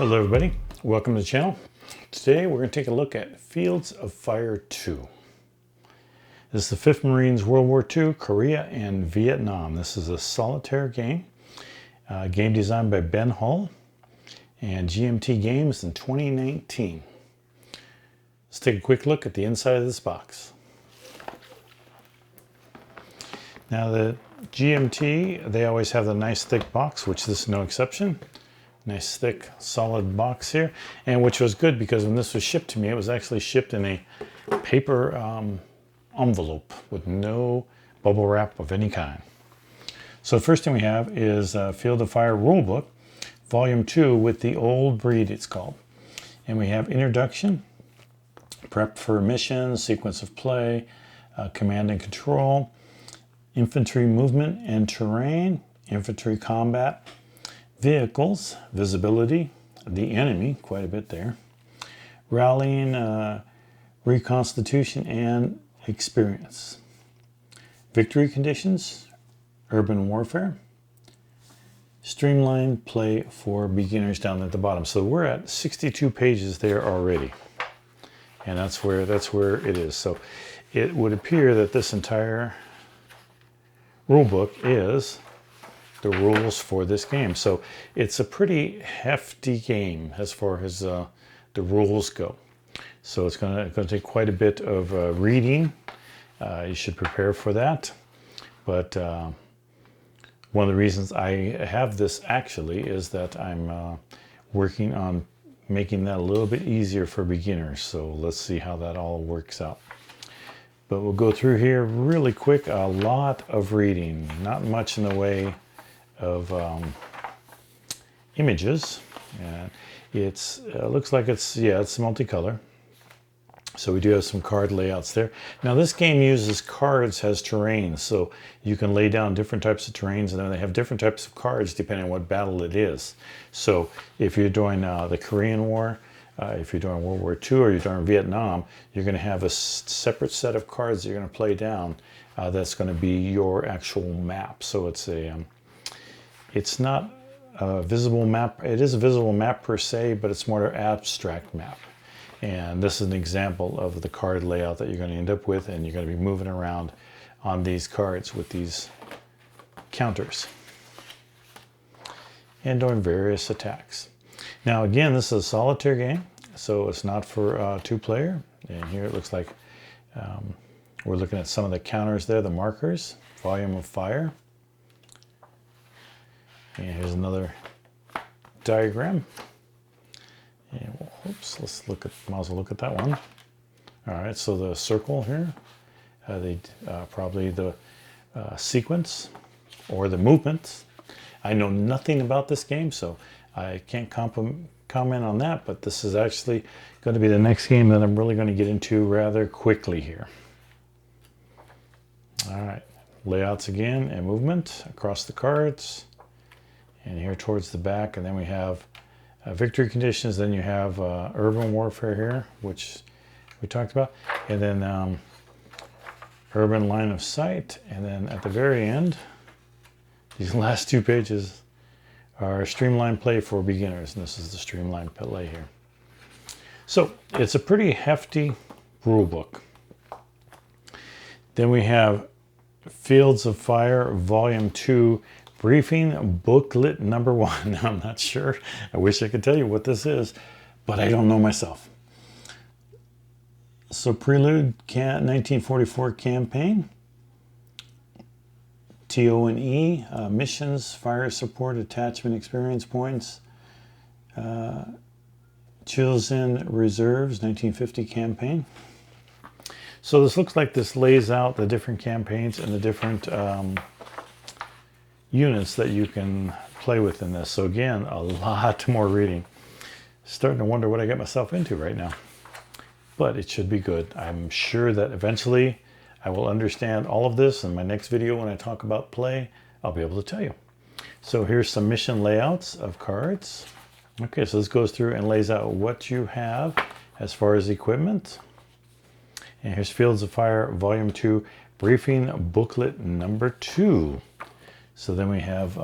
Hello everybody, welcome to the channel. Today we're going to take a look at Fields of Fire 2. This is the 5th Marines World War II, Korea, and Vietnam. This is a solitaire game. Game designed by Ben Hull and GMT Games in 2019. Let's take a quick look at the inside of this box. Now the GMT, they always have the nice thick box, which this is no exception. Nice thick solid box here, and which was good because when this was shipped to me, it was actually shipped in a paper envelope with no bubble wrap of any kind. So the first thing we have is Field of Fire Rulebook, Volume 2 with the Old Breed it's called. And we have Introduction, Prep for Missions, Sequence of Play, Command and Control, Infantry Movement and Terrain, Infantry Combat, Vehicles, Visibility, the Enemy, quite a bit there, Rallying, Reconstitution, and Experience. Victory Conditions, Urban Warfare, Streamlined Play for Beginners down at the bottom. So we're at 62 pages there already, and that's where it is. So it would appear that this entire rule book is the rules for this game. So it's a pretty hefty game as far as the rules go. So it's going to take quite a bit of reading. You should prepare for that. But one of the reasons I have this actually is that I'm working on making that a little bit easier for beginners. So let's see how that all works out. But we'll go through here really quick. A lot of reading, not much in the way of images. It looks like it's multicolor. So we do have some card layouts there. Now this game uses cards as terrain, so you can lay down different types of terrains, and then they have different types of cards depending on what battle it is. So if you're doing the Korean War, if you're doing World War II, or you're doing Vietnam, you're going to have a separate set of cards that you're going to play down. That's going to be your actual map. So it's not a visible map. It is a visible map per se, but it's more an abstract map. And this is an example of the card layout that you're going to end up with, and you're going to be moving around on these cards with these counters and doing various attacks. Now again, this is a solitaire game, so it's not for two-player. And here it looks like we're looking at some of the counters there, the markers, Volume of Fire. And here's another diagram. And oops, let's look at, might as well look at that one. All right, so the circle here, probably the sequence or the movement. I know nothing about this game, so I can't comment on that, but this is actually going to be the next game that I'm really going to get into rather quickly here. All right, layouts again and movement across the cards. And here towards the back, and then we have victory conditions. Then you have urban warfare here, which we talked about, and then urban line of sight. And then at the very end, these last 2 pages are streamlined play for beginners, and this is the streamlined play here. So it's a pretty hefty rule book. Then we have Fields of Fire Volume 2. Briefing booklet number 1. Now, I'm not sure. I wish I could tell you what this is, but I don't know myself. So Prelude 1944 campaign, TO&E, missions, fire support, attachment, experience points, Chosen Reserves 1950 campaign. So this looks like this lays out the different campaigns and the different units that you can play with in this. So again, a lot more reading. Starting to wonder what I got myself into right now, but it should be good. I'm sure that eventually I will understand all of this in my next video. When I talk about play, I'll be able to tell you. So here's some mission layouts of cards. Okay, so this goes through and lays out what you have as far as equipment. And here's Fields of Fire Volume 2 Briefing Booklet number 2. So then we have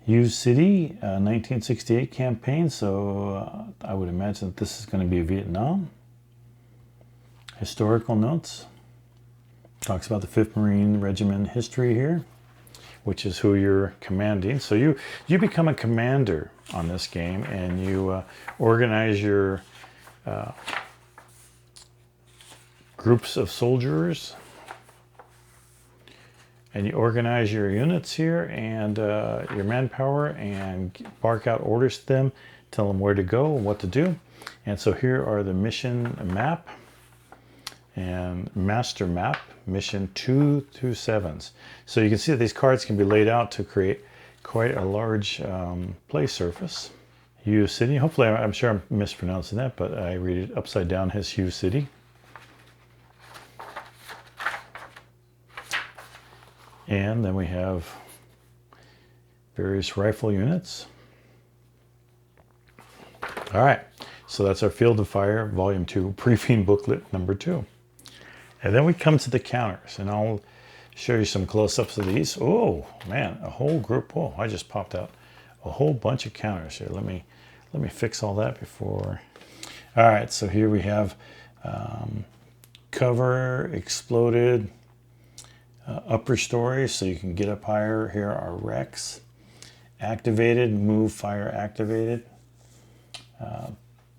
U City, 1968 campaign, so I would imagine that this is going to be Vietnam. Historical notes. Talks about the 5th Marine Regiment history here, which is who you're commanding. So you become a commander on this game, and you organize your groups of soldiers, and you organize your units here and your manpower, and bark out orders to them, tell them where to go and what to do. And so here are the mission map and master map, mission 2 through 7s. So you can see that these cards can be laid out to create quite a large play surface. U City, hopefully I'm sure I'm mispronouncing that, but I read it upside down as U City. And then we have various rifle units. All right, so that's our Field of Fire, Volume 2, Briefing Booklet number 2. And then we come to the counters, and I'll show you some close-ups of these. Oh, man, a whole group. Oh, I just popped out a whole bunch of counters here. Let me fix all that before. All right, so here we have cover, exploded, upper story, so you can get up higher. Here are wrecks, activated, move, fire, activated,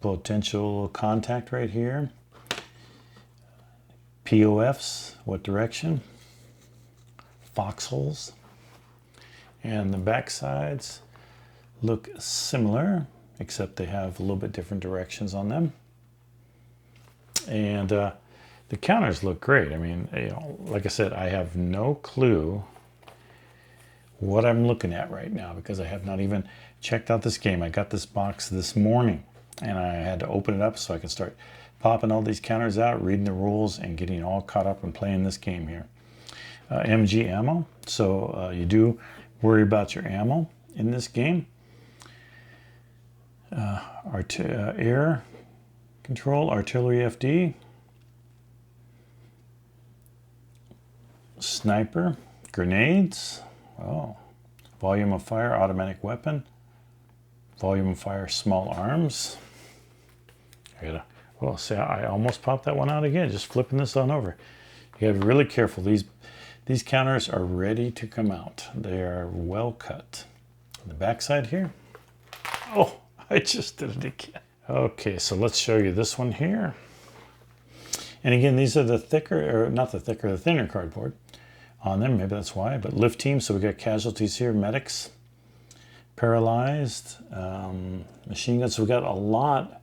potential contact right here, POFs, what direction, foxholes, and the back sides look similar, except they have a little bit different directions on them. And the counters look great. I mean, you know, like I said, I have no clue what I'm looking at right now because I have not even checked out this game. I got this box this morning, and I had to open it up so I could start popping all these counters out, reading the rules, and getting all caught up and playing this game here. MG ammo, so you do worry about your ammo in this game. Air control, artillery FD, sniper, grenades, oh, volume of fire, automatic weapon, volume of fire, small arms. Well, see, I almost popped that one out again, just flipping this on over. You gotta be really careful. These counters are ready to come out. They are well cut. On the back side here, oh, I just did it again. Okay, so let's show you this one here. And again, these are the thicker, or not the thicker, the thinner cardboard on them. Maybe that's why, but lift team. So we got casualties here, medics, paralyzed, machine guns. So we got a lot.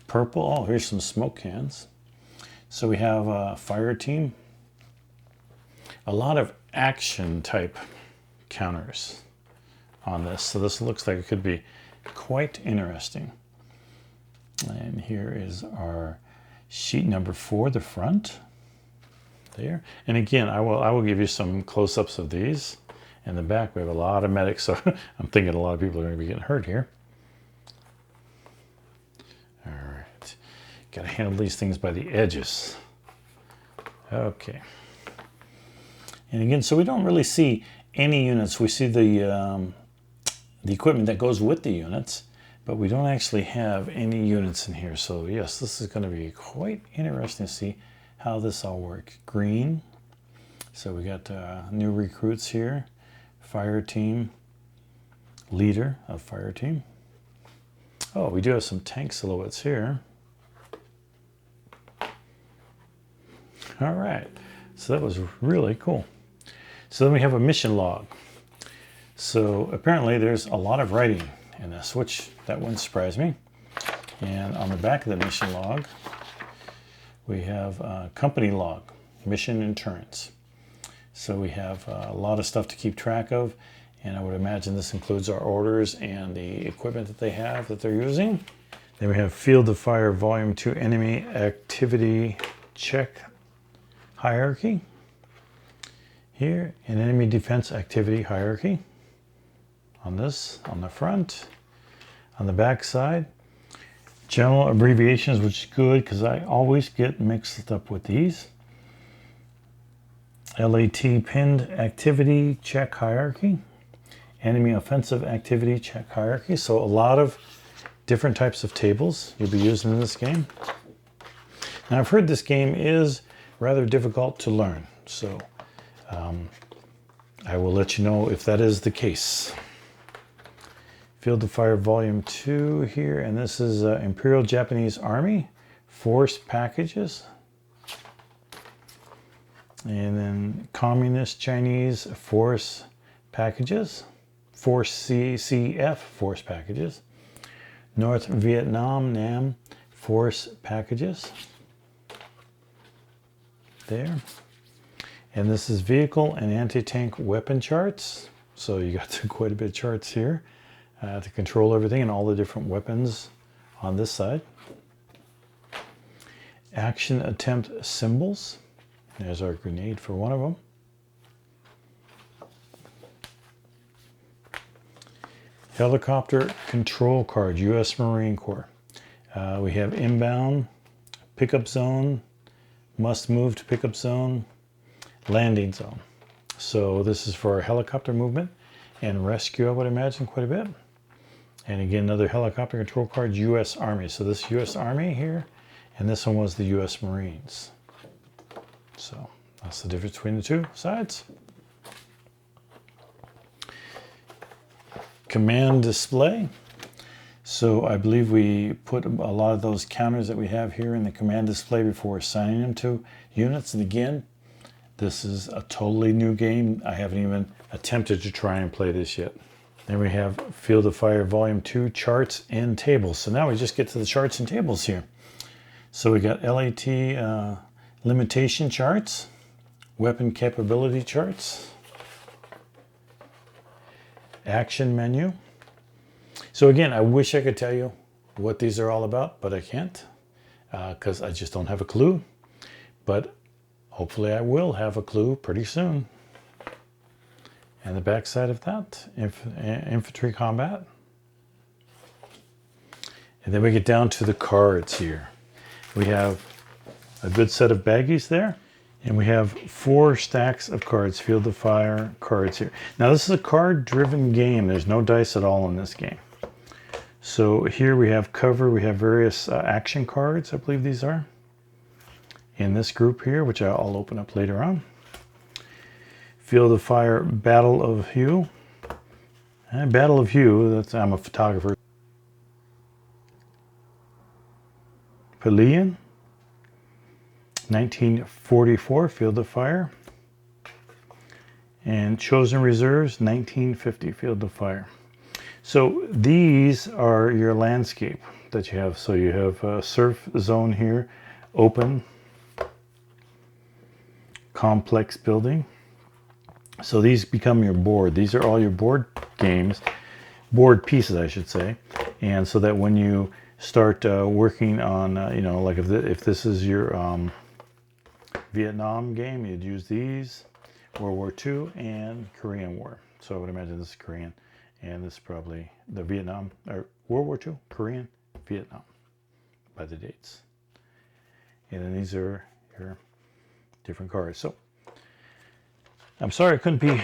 Purple, oh, here's some smoke cans. So we have a fire team. A lot of action type counters on this. So this looks like it could be quite interesting. And here is our sheet number 4, the front there. And again, I will give you some close-ups of these. In the back, we have a lot of medics, so I'm thinking a lot of people are going to be getting hurt here. All right, got to handle these things by the edges. Okay. And again, so we don't really see any units. We see the equipment that goes with the units, but we don't actually have any units in here. So yes, this is going to be quite interesting to see how this all works. Green, so we got new recruits here, fire team, leader of fire team. Oh, we do have some tank silhouettes here. All right, so that was really cool. So then we have a mission log. So apparently there's a lot of writing in this, which that wouldn't surprise me. And on the back of the mission log, we have a company log, mission and turns. So we have a lot of stuff to keep track of, and I would imagine this includes our orders and the equipment that they have that they're using. Then we have Field of Fire Volume 2 Enemy Activity Check Hierarchy. Here, an enemy defense activity hierarchy. On this, on the front. On the back side, general abbreviations, which is good because I always get mixed up with these. LAT pinned activity check hierarchy. enemy offensive activity check hierarchy. So a lot of different types of tables you'll be using in this game. Now I've heard this game is rather difficult to learn, so I will let you know if that is the case. Field of Fire Volume 2 here, and this is Imperial Japanese Army Force Packages. And then Communist Chinese Force Packages. Force CCF Force Packages. North Vietnam Nam Force Packages. There. And this is vehicle and anti-tank weapon charts. So you got quite a bit of charts here to control everything and all the different weapons on this side. Action attempt symbols. There's our grenade for one of them. Helicopter control card, U.S. Marine Corps. We have inbound, pickup zone, must move to pickup zone, landing zone. So this is for our helicopter movement and rescue, I would imagine, quite a bit. And again, another helicopter control card, U.S. Army. So this U.S. Army here, and this one was the U.S. Marines. So that's the difference between the two sides. Command display. So I believe we put a lot of those counters that we have here in the command display before assigning them to units. And again, this is a totally new game. I haven't even attempted to try and play this yet. Then we have Field of Fire Volume 2 charts and tables. So now we just get to the charts and tables here. So we got LAT limitation charts, weapon capability charts, action menu. So again, I wish I could tell you what these are all about, but I can't because I just don't have a clue. But hopefully I will have a clue pretty soon. And the back side of that, infantry combat. And then we get down to the cards here. We have a good set of baggies there. And we have 4 stacks of cards, Field of Fire cards here. Now this is a card-driven game. There's no dice at all in this game. So here we have cover. We have various action cards, I believe these are, in this group here, which I'll open up later on. Field of Fire Battle of Hue. Battle of Hue, I'm a photographer. Pelion. 1944 Field of Fire, and Chosen Reserves 1950 Field of Fire. So these are your landscape that you have. So you have a surf zone here, open, complex building. So these become your board. These are all your board games, board pieces I should say. And so that when you start working on, you know, like if this is your Vietnam game, you'd use these, World War II and Korean War. So I would imagine this is Korean, and this is probably the Vietnam, or World War II, Korean, Vietnam, by the dates. And then these are your different cards. So I'm sorry I couldn't be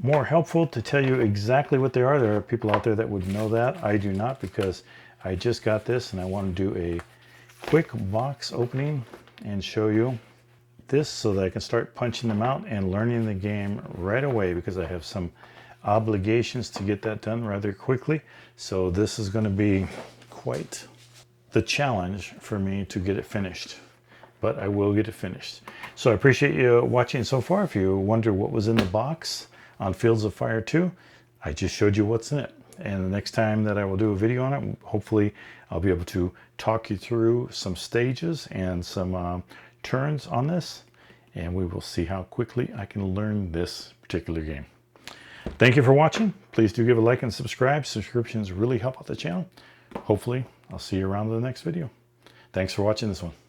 more helpful to tell you exactly what they are. There are people out there that would know that. I do not, because I just got this and I want to do a quick box opening and show you this so that I can start punching them out and learning the game right away, because I have some obligations to get that done rather quickly. So this is going to be quite the challenge for me to get it finished, but I will get it finished. So I appreciate you watching so far. If you wonder what was in the box on Fields of Fire 2, I just showed you what's in it. And the next time that I will do a video on it, hopefully I'll be able to talk you through some stages and some turns on this, and we will see how quickly I can learn this particular game. Thank you for watching. Please do give a like and subscribe. Subscriptions really help out the channel. Hopefully I'll see you around in the next video. Thanks for watching this one.